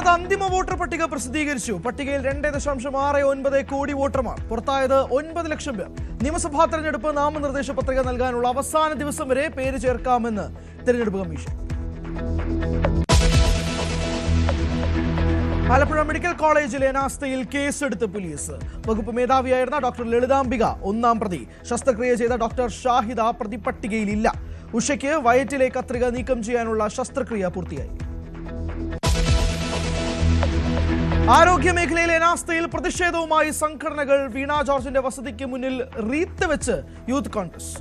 സംസ്ഥാനത്ത് അന്തിമ വോട്ടർ പട്ടിക പ്രസിദ്ധീകരിച്ചു. പട്ടികയിൽ 2.69 കോടി വോട്ടർമാർ. പുറത്തായത് 9 ലക്ഷം പേർ. നിയമസഭാ തെരഞ്ഞെടുപ്പ് നാമനിർദ്ദേശ പത്രിക നൽകാനുള്ള അവസാന ദിവസം വരെ പേര് ചേർക്കാമെന്ന് തെരഞ്ഞെടുപ്പ് കമ്മീഷൻ. ആലപ്പുഴ മെഡിക്കൽ കോളേജിലെ അനാസ്ഥയിൽ കേസെടുത്ത് പോലീസ്. വകുപ്പ് മേധാവിയായിരുന്ന ഡോക്ടർ ലളിതാംബിക ഒന്നാം പ്രതി. ശസ്ത്രക്രിയ ചെയ്ത ഡോക്ടർ ഷാഹിദ പ്രതിപട്ടികയിലില്ല. ഉഷയ്ക്ക് വയറ്റിലെ കത്രിക നീക്കം ചെയ്യാനുള്ള ശസ്ത്രക്രിയ പൂർത്തിയായി. ആരോഗ്യ മേഖലയിലെ അനാസ്ഥയിൽ പ്രതിഷേധവുമായി സംഘടനകൾ. വീണ ജോർജിന്റെ വസതിക്ക് മുന്നിൽ റീത്ത് വെച്ച് യൂത്ത് കോൺഗ്രസ്.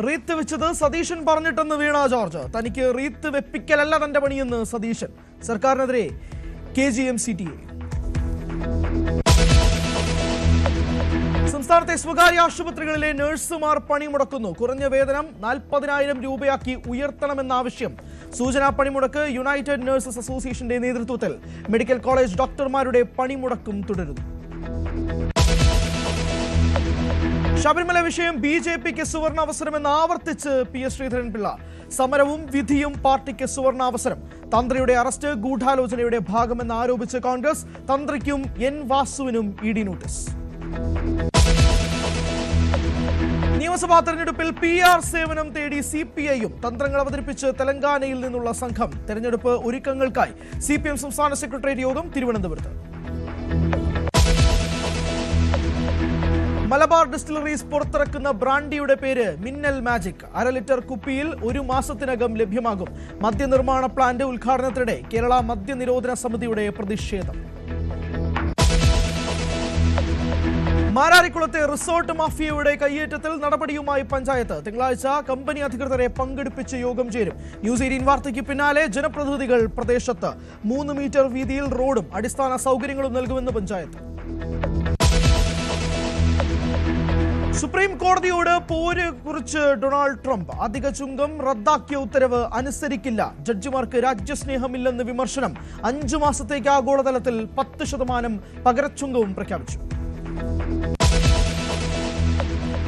റീത്ത് വെച്ചത് സതീശൻ പറഞ്ഞിട്ടെന്ന് വീണ ജോർജ്. തനിക്ക് റീത്ത് വെപ്പിക്കലല്ല തന്റെ പണിയെന്ന് സതീശൻ. സർക്കാരിനെതിരെ KGMCTA. സംസ്ഥാനത്തെ സ്വകാര്യ ആശുപത്രികളിലെ നഴ്സുമാർ പണിമുടക്കുന്നു. കുറഞ്ഞ വേതനം 40,000 രൂപയാക്കി ഉയർത്തണമെന്ന ആവശ്യം. സൂചനാ പണിമുടക്ക് യുണൈറ്റഡ് നഴ്സസ് അസോസിയേഷന്റെ നേതൃത്വത്തിൽ. മെഡിക്കൽ കോളേജ് ഡോക്ടർമാരുടെ പണിമുടക്കും തുടരുന്നു. ശബരിമല വിഷയം BJPക്ക് സുവർണാവസരമെന്ന് ആവർത്തിച്ച് PS ശ്രീധരൻപിള്ള. സമരവും വിധിയും പാർട്ടിക്ക് സുവർണാവസരം. തന്ത്രിയുടെ അറസ്റ്റ് ഗൂഢാലോചനയുടെ ഭാഗമെന്ന് ആരോപിച്ച് കോൺഗ്രസ്. തന്ത്രിക്കും N വാസുവിനും ED notice. നിയമസഭാ തെരഞ്ഞെടുപ്പിൽ PR സേവനം തേടി CPIയും. തന്ത്രങ്ങൾ അവതരിപ്പിച്ച് തെലങ്കാനയിൽ നിന്നുള്ള സംഘം. തെരഞ്ഞെടുപ്പ് ഒരുക്കങ്ങൾക്കായി CPM സംസ്ഥാന സെക്രട്ടേറിയറ്റ് യോഗം തിരുവനന്തപുരത്ത്. മലബാർ ഡിസ്റ്റിലറീസ് പുറത്തിറക്കുന്ന ബ്രാൻഡിയുടെ പേര് മിന്നൽ മാജിക്. 1/2 ലിറ്റർ കുപ്പിയിൽ 1 മാസത്തിനകം ലഭ്യമാകും. മദ്യനിർമ്മാണ പ്ലാന്റ് ഉദ്ഘാടനത്തിനിടെ കേരള മദ്യനിരോധന സമിതിയുടെ പ്രതിഷേധം. മാരാരിക്കുളത്തെ റിസോർട്ട് മാഫിയയുടെ കയ്യേറ്റത്തിൽ നടപടിയുമായി പഞ്ചായത്ത്. തിങ്കളാഴ്ച കമ്പനി അധികൃതരെ പങ്കെടുപ്പിച്ച് യോഗം ചേരും. ന്യൂസ് 18 വാർത്തയ്ക്ക് പിന്നാലെ ജനപ്രതിനിധികൾ പ്രദേശത്ത്. 3 മീറ്റർ വീതിയിൽ റോഡും അടിസ്ഥാന സൗകര്യങ്ങളും നൽകുമെന്ന് പഞ്ചായത്ത്. സുപ്രീം കോടതിയോട് പോര് കുറിച്ച് ഡൊണാൾഡ് ട്രംപ്. അധിക ചുങ്കം റദ്ദാക്കിയ ഉത്തരവ് അനുസരിക്കില്ല. ജഡ്ജിമാർക്ക് രാജ്യസ്നേഹമില്ലെന്ന് വിമർശനം. 5 മാസത്തേക്ക് ആഗോളതലത്തിൽ 10% പകരച്ചുങ്കവും പ്രഖ്യാപിച്ചു.